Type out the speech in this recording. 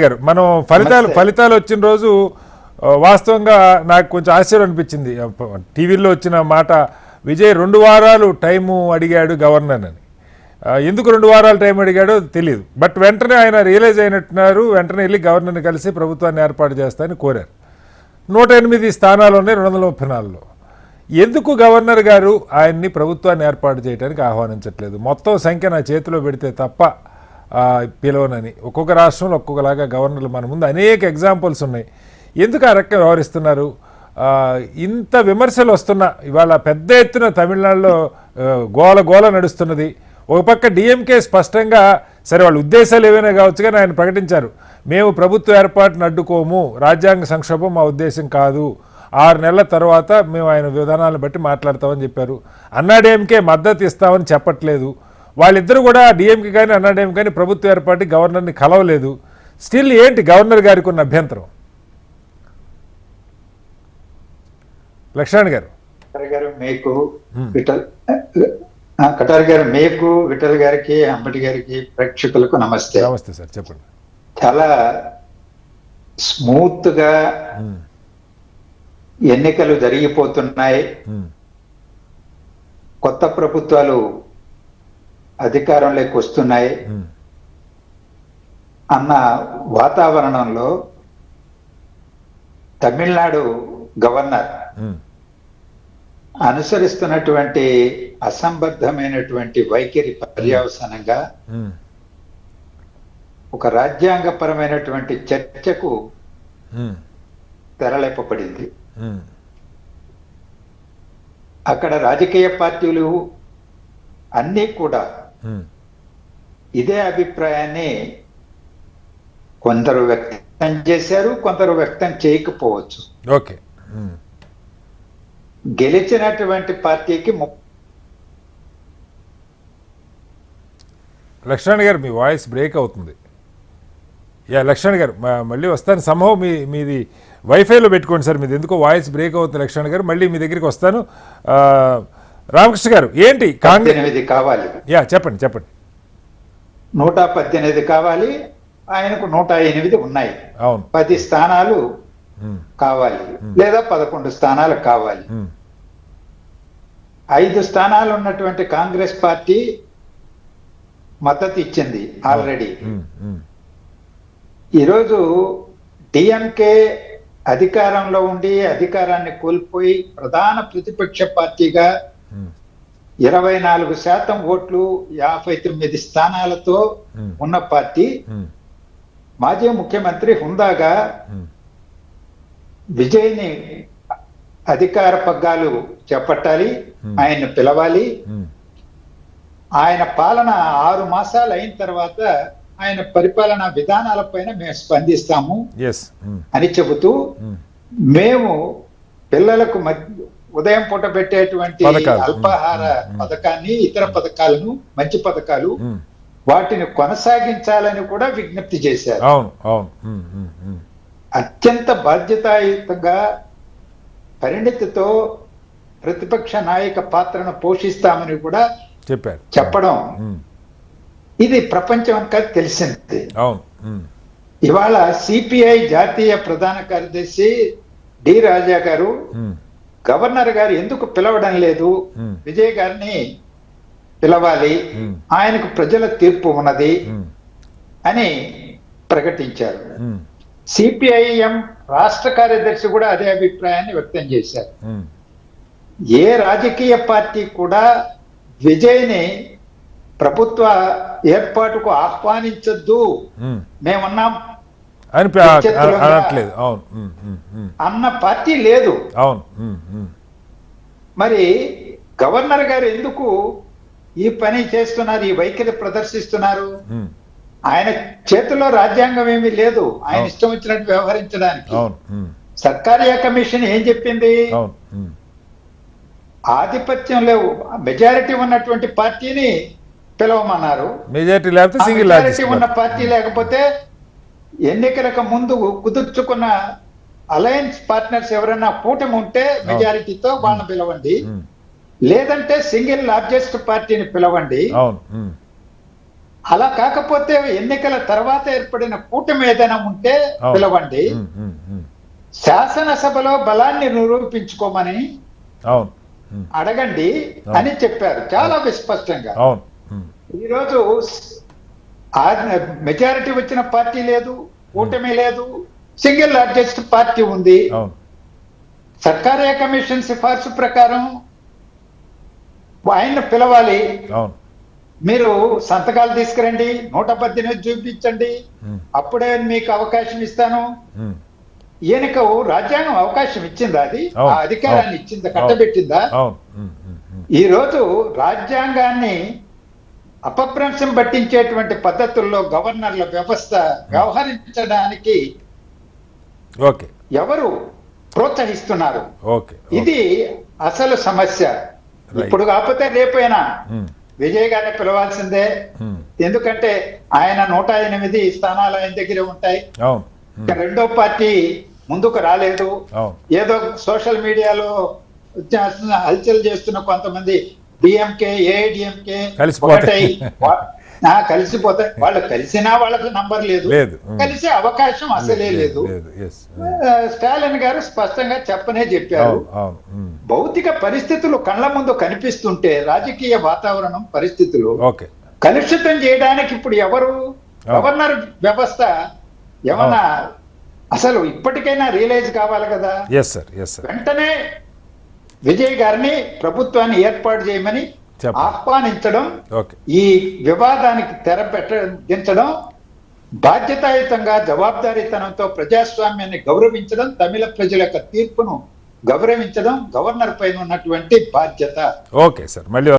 గారు మనం ఫలితాలు వచ్చిన రోజు వాస్తవంగా నాకు కొంచెం ఆశ్చర్యం అనిపించింది. టీవీలో వచ్చిన మాట, విజయ్ 2 వారాలు టైము అడిగాడు గవర్నర్ అని. ఎందుకు 2 వారాలు టైం అడిగాడో తెలియదు. బట్ వెంటనే ఆయన రియలైజ్ అయినట్టున్నారు. వెంటనే వెళ్ళి గవర్నర్ని కలిసి ప్రభుత్వాన్ని ఏర్పాటు చేస్తానని కోరారు. 108 స్థానాలు ఉన్నాయి 234లో. ఎందుకు గవర్నర్ గారు ఆయన్ని ప్రభుత్వాన్ని ఏర్పాటు చేయడానికి ఆహ్వానించట్లేదు? మొత్తం సంఖ్య నా చేతిలో పెడితే తప్ప పిలవనని. ఒక్కొక్క రాష్ట్రంలో ఒక్కొక్కలాగా గవర్నర్లు మన ముందు అనేక ఎగ్జాంపుల్స్ ఉన్నాయి. ఎందుకు ఆ రకంగా వ్యవహరిస్తున్నారు? ఇంత విమర్శలు వస్తున్నా ఇవాళ పెద్ద ఎత్తున తమిళనాడులో గోల నడుస్తున్నది. ఒక పక్క డిఎంకే స్పష్టంగా, సరే వాళ్ళ ఉద్దేశాలు ఏవైనా కావచ్చు కానీ ఆయన ప్రకటించారు, మేము ప్రభుత్వ ఏర్పాటును అడ్డుకోము, రాజ్యాంగ సంక్షోభం మా ఉద్దేశం కాదు, 6 నెలల తర్వాత మేము ఆయన విధానాలను బట్టి మాట్లాడతామని చెప్పారు. అన్నాడీఎంకే మద్దతు ఇస్తామని చెప్పట్లేదు. వాళ్ళిద్దరూ కూడా డిఎంకే కానీ అన్నాడీఎంకే కానీ ప్రభుత్వ ఏర్పాటుకి గవర్నర్ని కలవలేదు. స్టిల్ ఏంటి గవర్నర్ గారికి ఉన్న అభ్యంతరం? లక్ష్మణ్ గారు. కటారి గారు, మీకు విఠల్ గారికి, అంబటి గారికి, ప్రేక్షకులకు నమస్తే. నమస్తే సార్, చెప్పండి. చాలా స్మూత్ గా ఎన్నికలు జరిగిపోతున్నాయి, కొత్త ప్రభుత్వాలు అధికారంలోకి వస్తున్నాయి అన్న వాతావరణంలో తమిళనాడు గవర్నర్ అనుసరిస్తున్నటువంటి అసంబద్ధమైనటువంటి వైఖరి పర్యవసానంగా ఒక రాజ్యాంగపరమైనటువంటి చర్చకు తెరలేపబడింది. అక్కడ రాజకీయ పార్టీలు అన్నీ కూడా ఇదే అభిప్రాయాన్ని కొందరు వ్యక్తం చేశారు, కొందరు వ్యక్తం చేయకపోవచ్చు. ఓకే. గెలిచినటువంటి పార్టీకి లక్ష్మణ్ గారు, మీ వాయిస్ బ్రేక్ అవుతుంది. లక్ష్మణ్ గారు మళ్ళీ వస్తాను. సంభవం మీది వైఫైలో పెట్టుకోండి సార్, మీది ఎందుకో వాయిస్ బ్రేక్ అవుతుంది. లక్ష్మణ్ గారు మళ్ళీ మీ దగ్గరికి వస్తాను. రామకృష్ణ గారు, ఏంటి కాంగ్రెస్ కావాలి? చెప్పండి. 118 కావాలి, ఆయనకు 108 ఉన్నాయి. అవును, 10 స్థానాలు కావాలి, లేదా 11 స్థానాలు కావాలి. 5 స్థానాలు ఉన్నటువంటి కాంగ్రెస్ పార్టీ మద్దతు ఇచ్చింది ఆల్రెడీ. ఈరోజు డిఎంకే అధికారంలో ఉండి అధికారాన్ని కోల్పోయి ప్రధాన ప్రతిపక్ష పార్టీగా 24% ఓట్లు 59 స్థానాలతో ఉన్న పార్టీ మాజీ ముఖ్యమంత్రి హుందాగా విజయ్ని అధికార పగ్గాలు చేపట్టాలి, ఆయన్ని పిలవాలి. ఆయన పాలన 6 మాసాలు అయిన తర్వాత ఆయన పరిపాలనా విధానాలపైన మేము స్పందిస్తాము అని చెబుతూ, మేము పిల్లలకు ఉదయం పూట పెట్టేటువంటి అల్పాహార పథకాన్ని, ఇతర పథకాలను, మంచి పథకాలు, వాటిని కొనసాగించాలని కూడా విజ్ఞప్తి చేశారు. అత్యంత బాధ్యతాయుతంగా పరిణితితో ప్రతిపక్ష నాయక పాత్రను పోషిస్తామని కూడా చెప్పడం ఇది ప్రపంచం అంతా తెలిసింది. ఇవాళ సిపిఐ జాతీయ ప్రధాన కార్యదర్శి డి రాజా గారు గవర్నర్ గారు ఎందుకు పిలవడం లేదు, విజయ్ గారిని పిలవాలి, ఆయనకు ప్రజల తీర్పు ఉన్నది అని ప్రకటించారు. సిపిఐఎం రాష్ట్ర కార్యదర్శి కూడా అదే అభిప్రాయాన్ని వ్యక్తం చేశారు. ఏ రాజకీయ పార్టీ కూడా విజయ్ని ప్రభుత్వ ఏర్పాటుకు ఆహ్వానించొద్దు, మేమన్నాం అన్న పార్టీ లేదు. మరి గవర్నర్ గారు ఎందుకు ఈ పని చేస్తున్నారు, ఈ వైఖరి ప్రదర్శిస్తున్నారు? ఆయన చేతిలో రాజ్యాంగం ఏమీ లేదు, ఆయన ఇష్టం వచ్చినట్టు వ్యవహరించడానికి. సర్కారియా కమిషన్ ఏం చెప్పింది? ఆధిపత్యం లేవు, మెజారిటీ ఉన్నటువంటి పార్టీని పిలవమన్నారు. మెజారిటీ ఉన్న పార్టీ లేకపోతే ఎన్నికలకు ముందు కుదుర్చుకున్న అలయన్స్ పార్ట్నర్స్ ఎవరైనా కూటమి ఉంటే మెజారిటీతో వాళ్ళని పిలవండి, లేదంటే సింగిల్ లార్జెస్ట్ పార్టీని పిలవండి. అలా కాకపోతే ఎన్నికల తర్వాత ఏర్పడిన కూటమి ఏదైనా ఉంటే అవును. పిలవండి, ఉమ్. శాసనసభలో బలాన్ని నిరూపించుకోమని అవును. ఉమ్. అడగండి అని చెప్పారు చాలా విస్పష్టంగా. అవును. ఉమ్. ఈరోజు మెజారిటీ వచ్చిన పార్టీ లేదు, కూటమి లేదు, సింగిల్ లార్జెస్ట్ పార్టీ ఉంది. అవును. సర్కారీ కమిషన్ సిఫార్సు ప్రకారం ఆయన పిలవాలి. అవును. మీరు సంతకాలు తీసుకురండి, 118 చూపించండి, ఉమ్. అప్పుడే మీకు అవకాశం ఇస్తాను. ఉమ్. ఈయనకు రాజ్యాంగం అవకాశం ఇచ్చిందా? అది అవును. ఆ అధికారాన్ని అవును. ఇచ్చిందా, కట్టబెట్టిందా? అవును. ఉమ్. ఉమ్. ఉమ్. ఈ రోజు రాజ్యాంగాన్ని అపభ్రంశం పట్టించేటువంటి పద్ధతుల్లో గవర్నర్ల వ్యవస్థ వ్యవహరించడానికి ఓకే. ఎవరు ప్రోత్సహిస్తున్నారు? ఓకే. ఇది అసలు సమస్య. Right. ఇప్పుడు కాకపోతే రేపైనా ఉమ్. విజయ్ గారిని పిలవాల్సిందే. ఉమ్. ఎందుకంటే ఆయన 108 స్థానాలు ఆయన దగ్గరే ఉంటాయి. అవును. ఉమ్. రెండో పార్టీ ముందుకు రాలేదు. అవును. ఏదో సోషల్ మీడియాలో హల్చల్ చేస్తున్న కొంతమంది డిఎంకే, ఏఐడిఎంకే కలిసిపోతాయి. కలిసిపోతాయి. వాళ్ళు కలిసినా వాళ్ళకి నంబర్ లేదు, లేదు. కలిసే అవకాశం అసలే లేదు. Yes. స్టాలిన్ గారు స్పష్టంగా చెప్పనే చెప్పారు. అవును. అవును. ఉమ్. భౌతిక పరిస్థితులు కళ్ళ ముందు కనిపిస్తుంటే రాజకీయ వాతావరణం పరిస్థితులు ఓకే. కలుషితం చేయడానికి ఇప్పుడు ఎవరు? గవర్నర్ వ్యవస్థ ఏమన్నా అసలు ఇప్పటికైనా రియలైజ్ కావాలి కదా. Yes sir. వెంటనే విజయ్ గారిని ప్రభుత్వాన్ని ఏర్పాటు చేయమని చెప్పండి. ఆహ్వానించడం, ఓకే. ఈ వివాదానికి తెర పెట్టించడం, బాధ్యతాయుతంగా జవాబుదారీతనంతో ప్రజాస్వామ్యాన్ని గౌరవించడం, తమిళ ప్రజల యొక్క తీర్పును గౌరవించడం గవర్నర్ పైన ఉన్నటువంటి బాధ్యత. Okay sir. మళ్ళీ